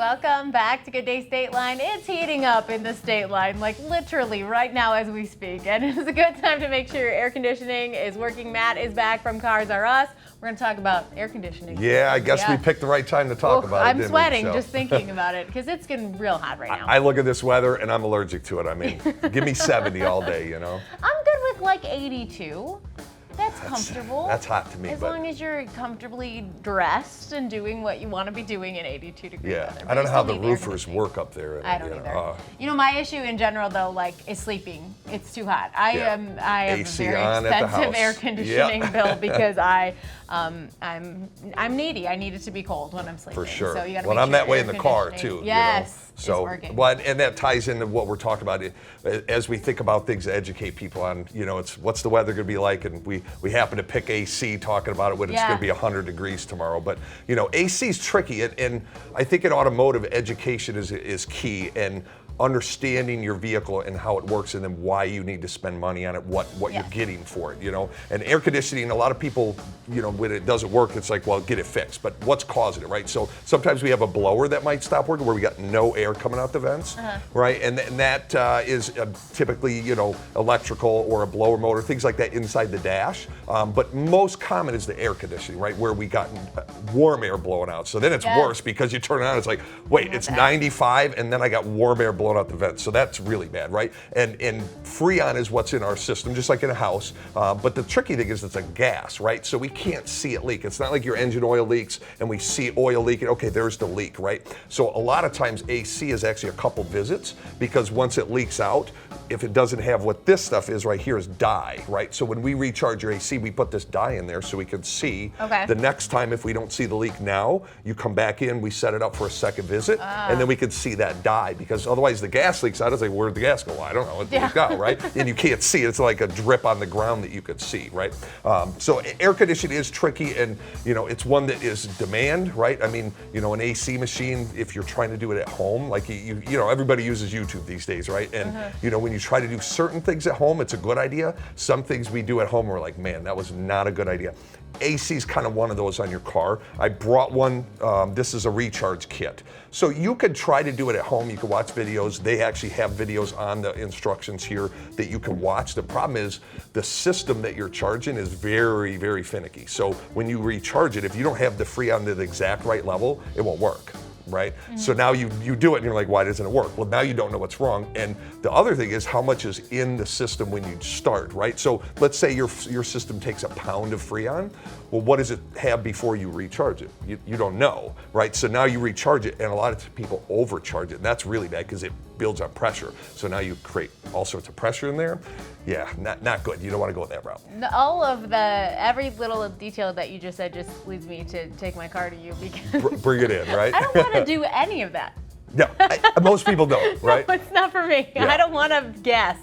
Welcome back to Good Day State Line. It's heating up in the state line, like literally right now as we speak. And it's a good time to make sure your air conditioning is working. Matt is back from Cars R Us. We're going to talk about air conditioning. Yeah, I guess we picked the right time to talk about it. I'm sweating just thinking about it because it's getting real hot right now. I look at this weather and I'm allergic to it. I mean, give me 70 all day, you know? I'm good with like 82. That's comfortable. That's hot to me. As long as you're comfortably dressed and doing what you want to be doing in 82 degree weather. I don't know how the roofers work up there. I don't either. You know, my issue in general though, like, is sleeping. It's too hot. I have a very expensive air conditioning bill because I'm needy. I need it to be cold when I'm sleeping. For sure. So you gotta I'm that way in the car too. Yes. You know? So, and that ties into what we're talking about as we think about things to educate people on. You know, it's what's the weather going to be like, and we happen to pick AC talking about it when it's going to be 100 degrees tomorrow. But you know, AC is tricky, and I think in automotive education is key, and understanding your vehicle and how it works, and then why you need to spend money on it, what you're getting for it, you know. And air conditioning, a lot of people, you know, when it doesn't work, it's like, well, get it fixed. But what's causing it, right? So sometimes we have a blower that might stop working where we got no air coming out the vents, right? And that is typically, you know, electrical or a blower motor, things like that inside the dash. But most common is the air conditioning, right? Where we got warm air blowing out. So then it's worse because you turn it on, it's like, wait, it's 95 and then I got warm air blowing out the vents. So that's really bad, right? And Freon is what's in our system, just like in a house. But the tricky thing is it's a gas, right? So we can't see it leak. It's not like your engine oil leaks and we see oil leaking. Okay, there's the leak, right? So a lot of times AC is actually a couple visits because once it leaks out, if it doesn't have what this stuff is right here is dye, right? So when we recharge your AC, we put this dye in there so we can see the next time if we don't see the leak now, you come back in, we set it up for a second visit, and then we can see that dye because otherwise the gas leaks out. It's like, where'd the gas go? Well, I don't know. It leaked out, right? And you can't see it. It's like a drip on the ground that you could see, right? So air conditioning is tricky, and you know, it's one that is demand, right? I mean, you know, an AC machine, if you're trying to do it at home, like you know, everybody uses YouTube these days, right? And you know, when you try to do certain things at home, it's a good idea. Some things we do at home, we're like, man, that was not a good idea. AC is kind of one of those on your car. I brought one. This is a recharge kit. So you could try to do it at home. You can watch videos. They actually have videos on the instructions here that you can watch. The problem is the system that you're charging is very, very finicky. So when you recharge it, if you don't have the Freon to the exact right level, it won't work. Right? So now you do it and you're like, why doesn't it work? Well, now you don't know what's wrong. And the other thing is how much is in the system when you start, right? So let's say your system takes a pound of Freon. Well, what does it have before you recharge it? You don't know, right? So now you recharge it, and a lot of people overcharge it. And that's really bad because it builds on pressure. So now you create all sorts of pressure in there. Yeah, not good. You don't want to go that route. All of every little detail that you just said just leads me to take my car to you because bring it in, right? I don't want to do any of that. No, most people don't, right? No, it's not for me. Yeah. I don't want to guess.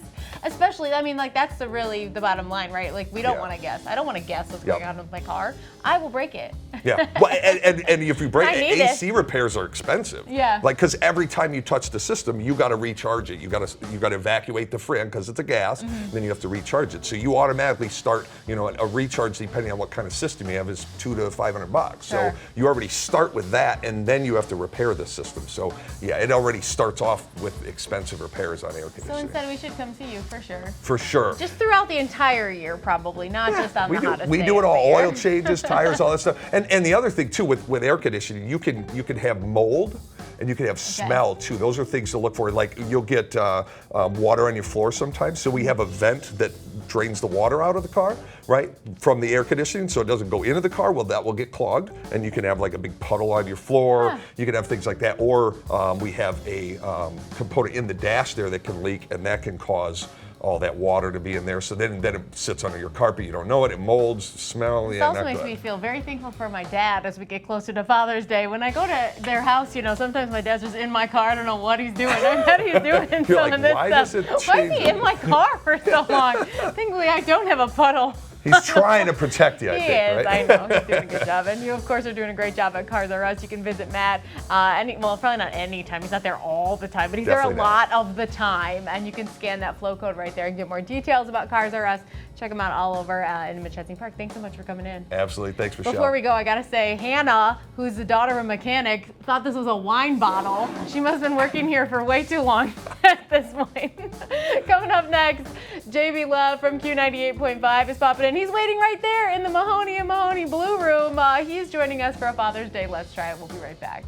Especially, I mean, like, that's the bottom line, right? Like, we don't want to guess. I don't want to guess what's going on with my car. I will break it. Yeah, well, and if you break it, AC repairs are expensive. Yeah. Like, because every time you touch the system, you got to recharge it. You got to evacuate the Freon because it's a gas. Then you have to recharge it. So you automatically start, you know, a recharge depending on what kind of system you have is $200 to $500. So you already start with that, and then you have to repair the system. So yeah, it already starts off with expensive repairs on air conditioning. So instead, we should come see you for sure. For sure. Just throughout the entire year, probably, not just on the hottest day. We do it all: oil changes, tires, all that stuff. And the other thing too with air conditioning, you can have mold and you can have smell too. Those are things to look for. Like you'll get water on your floor sometimes. So we have a vent that drains the water out of the car, right, from the air conditioning, so it doesn't go into the car. Well, that will get clogged, and you can have like a big puddle on your floor. You can have things like that, or we have a component in the dash there that can leak, and that can cause all that water to be in there. So then it sits under your carpet. You don't know it. It molds, smell. It also makes me feel very thankful for my dad as we get closer to Father's Day. When I go to their house, you know, sometimes my dad's just in my car. I don't know what he's doing. I bet he's doing some of this stuff. Why is he in my car for so long? Thankfully, I don't have a puddle. He's trying to protect you, I think, is, right? I know. He's doing a good job. And you, of course, are doing a great job at Cars R Us. You can visit Matt, well, probably not any time. He's not there all the time, but he's Definitely there a lot of the time. And you can scan that flow code right there and get more details about Cars R Us. Check them out all over in Machesney Park. Thanks so much for coming in. Absolutely. Thanks, Michelle. Before we go, I got to say, Hannah, who's the daughter of a mechanic, thought this was a wine bottle. She must have been working here for way too long at this point. Coming up next, JB Love from Q98.5 is popping in. He's waiting right there in the Mahoney & Mahoney Blue Room. He's joining us for a Father's Day Let's Try It. We'll be right back.